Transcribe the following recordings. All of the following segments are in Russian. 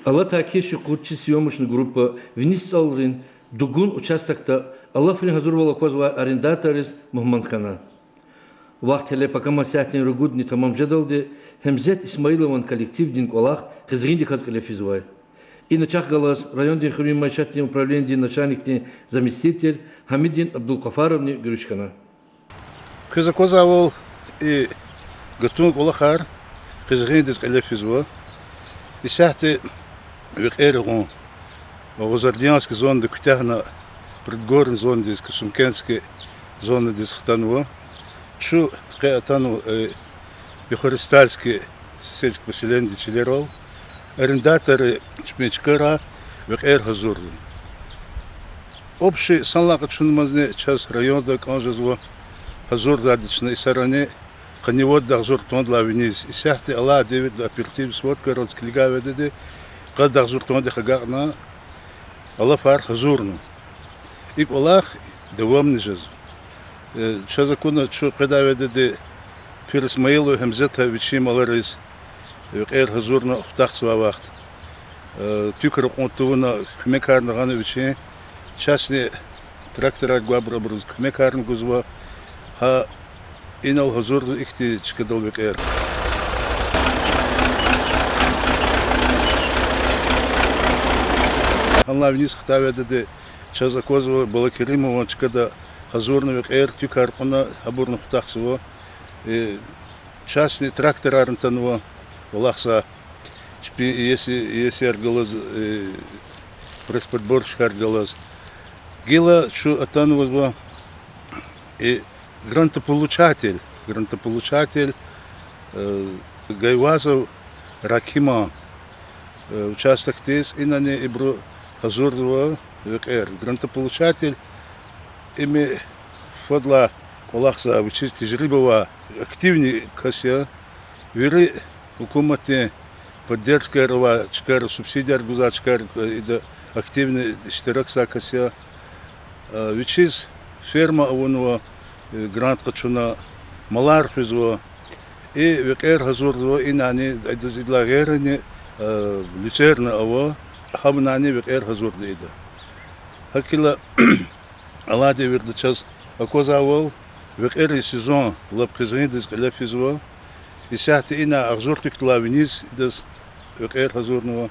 Алла такеши курчи съемочная группа вниз алрин дугун участокта Алла фрин хазурвала козва арендаторис Мухаммадхана. Вахтеле пока масятин ругудни тамам жедалде хемзет Исмаилован коллектив дин колах хезринди хазкале физвай. И начах галас район дин хурим майшатин управление дин начальник дин заместитель Хамидин Абдулкафаровни Грючкана. Кызакозавол и готун колахар хезринди хазкале физвай. И сяхте векерон Возардянский зон до Кутяхна предгорный зон здесь Кашумкенский зона здесь Хтанова. Шу Катану Бихористальский сельское поселение Челерол. Арендаторы Чмечкара векер Хазурды. Общий санлак чунмазне час район да канжезво Хазурда адичной стороне. Ханевод дахзур тондла вниз. И сяхте Алла Девид оператив сводка Родскильга ведеде. Кад дахзур тонде хагарна. Алла фар хазурну. И Аллах давамный жез. Чазакуна чу когда ведеде Пир Исмаилу хемзета вичим аларис векер хазурну хтахсва вахт. Тюкер контуна хмекарна гана вичи. Частный трактора гуабрабрус хмекарна гузва. Ха инал хазурду ихти чкадал векер. Алла вниз хтаведе Чазакозова Балакиримова чкада хазурну векер тюкарпана абурну хтахсва. Частный трактор арнтанова Аллахса если аргалаз пресс-подборщик аргалаз гила шу атанова и грантополучатель Гайвазов Ракима участок тез и на не ибру хазурдова векер грантополучатель ими фадла Аллахса учить тижрибова активнее кася вери хукумате поддержка рова чкар субсидия аргуза чкар и да активный штиракса кася вичиз ферма авунова грант качуна малар физва и векер хазурдова и нани айдазидла герни лицерна ава хабнани векер хазурда ида хакила Алла Девид час акозавол векер сезон лапкизин дис каля физва и сяхте ина ахзуртик тлавниз дис векер хазурного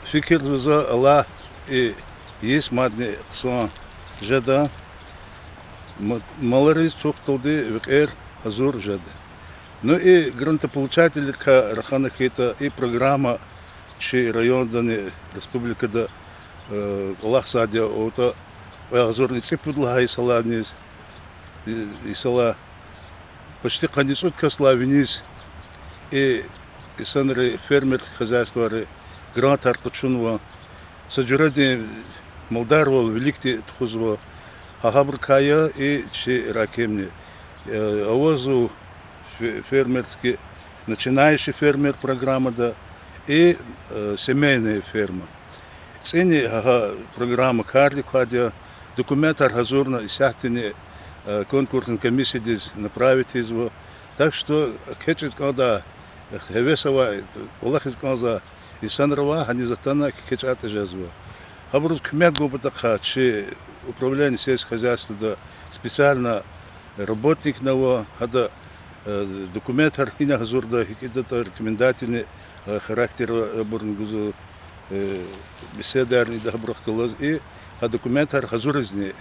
фикер за Алла и есть мадни сон жада маларис тухталды векер хазур жада. Ну и грантополучатель Рахана Хита и программа чи район дане республика да Аллах садя ота хазурный цепудла и сала вниз и сала почти канисут касла вниз и санры фермер хозяйства грант аркачунова саджуради Молдарвол великти тхузва хабркая и чи ракемни авозу фермерский начинающий фермер программа да и семейная ферма. Цени программа карди кадя документар хазурна и сяхтини конкурсной комиссии здесь направить его. Так что кетчит когда хевесова Аллах изказа и санрова они затана кетчат жезва. Абрус кмет губатаха чи управление сельского хозяйства да специально работник него хада документар хина хазурда хикидата рекомендательный характер бурнгузу беседарный да брахкалаз и документар хазуризни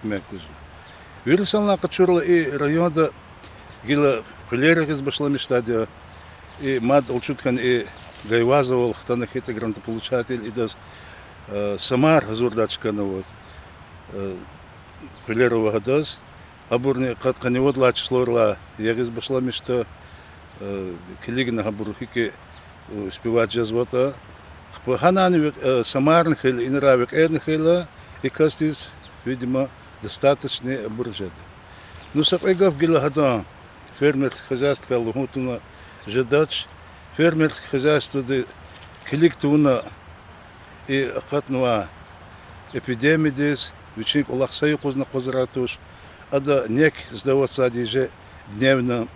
хмекузу. Вирусална качурла и районда гила коллега из башла мечтадия и мад улчуткан и Гайвазовал хтана хита грантополучатель и дас Самар хазурдачка на вот коллерова гадас абурни катканевод ла числорла ягиз башла мечта коллегина абурхики успевать жазвата ханани самарных или инравик эрнхила и кастис видимо достаточный обуржады. Ну сапайгав гилагада фермерское хозяйство лухутуна жадач фермерское хозяйство де коллектуна и акатнуа эпидемия здесь вечник Аллах Сайюкузна Козратуш ада нек сдаваться одеже дневно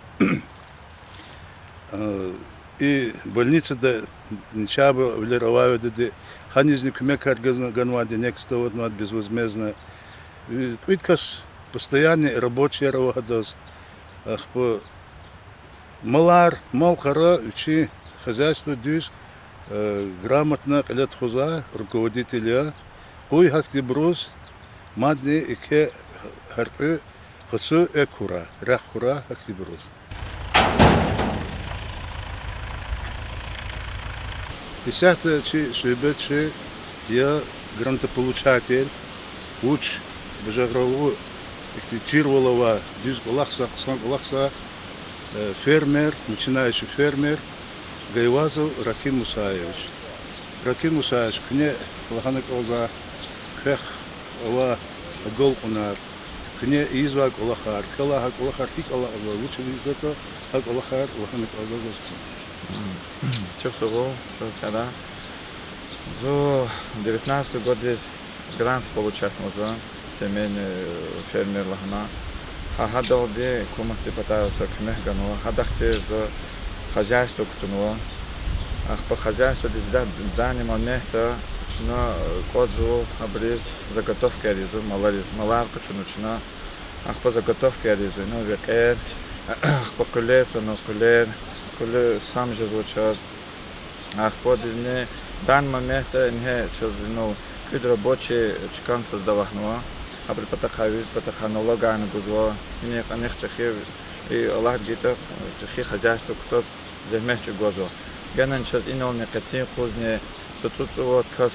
и больница да ничего влироваю да ханизни кумек ганвади некста вот над безвозмездно. Квиткас постоянный рабочий работас. Ах по малар малхара учи хозяйство дюс грамотно лет хоза руководителя кой хактибрус мадни ике харпы хосу экура рахура хактибрус. Десятое шибет я грантополучатель уч бежагрову Чирволова дюс голахса ксан голахса фермер начинающий фермер Гайвазов Рахим Мусаевич. Рахим Мусаевич кне лаханек оза хех ова голкунар кне извак олахар калахак олахар тик олахар лучше визото хак олахар лаханек оза заски. Чувствовал, что всегда. За 19 год здесь грант получать можно, семейный фермер лахна. А хадалде комнаты пытаются к мехгану, хадахте за хозяйство ктунуло. Ах по хозяйству здесь данный момент начина козу обрез заготовки аризу, маларез, маларку начина. Ах по заготовке аризу, ну векер, ах по колецу, но колер сам же звучал. Ах по дне данный момент не через ну куд рабочий чекан создавахнуло. А при потахануло ган гузло, не канех чехи и Аллах гитах чехи хозяйство кто земечу гозо. Ганан час инол не катин кузне вот кас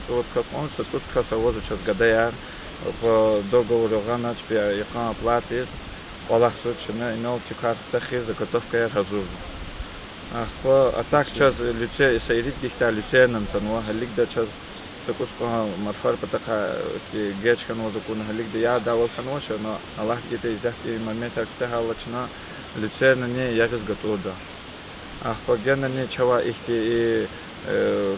он тут кас авозу час гадаяр по договору гана чпя яхан платит Аллах сучна инол тикар тахи заготовка я разуз. А так час лице сайрит гихта лице нанцанва халик да час також марфар потака гечка но закон халик да я давал ханвача но Аллах гите изахти момент актаха лачна лице на не я разготовда. Ах погена не чава ихти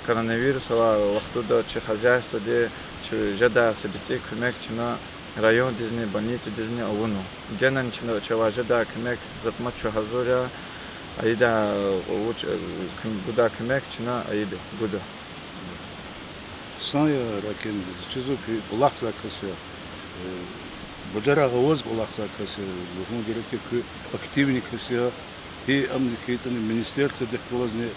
коронавирусова вахту да че хозяйство де че жада собити кмек чна район дизни больницы дизни авуну генан чна чава жада кмек затмат че хазуря аида гуда кмек чна аида гуда. Сая ракен чизу пи улахса кася божара гавоз улахса кася ну гереке к активник кася и амникейтен министерство дехлозне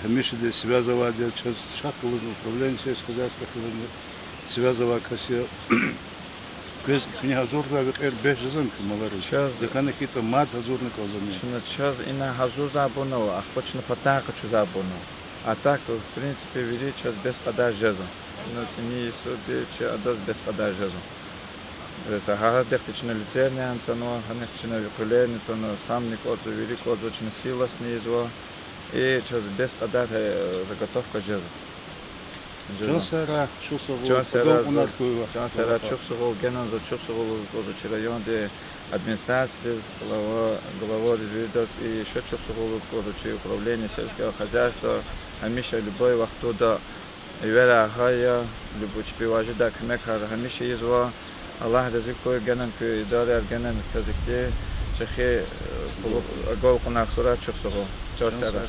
хмеше де связывать час шахлоз управление сельского хозяйства связывать кася көз книга зурда векер бежзен кмалары час декана кита мат хазурны козами Чна час ина хазур забуно ах почна патака чу забуно. А так, в принципе, вели час без подач жезу. Но не суди, че адос без подач жезу. Сахара дехтична люцерня, но ханехчина викулерница, но сам не кодзу, вели кодзу, чна сила снизу. И час без подач заготовка жезу. Чосера чуксувал, генан за чуксувал, кодзу район, де администрации, глава разведет и еще чуксувал, кодзу управление сельского хозяйства. Хамиша любой вахтуда ивера хая любой чпиважи да кмекар хамиша изва Аллах разикой генан к идаре генан казихте чехе агол кунахура чуксого чосера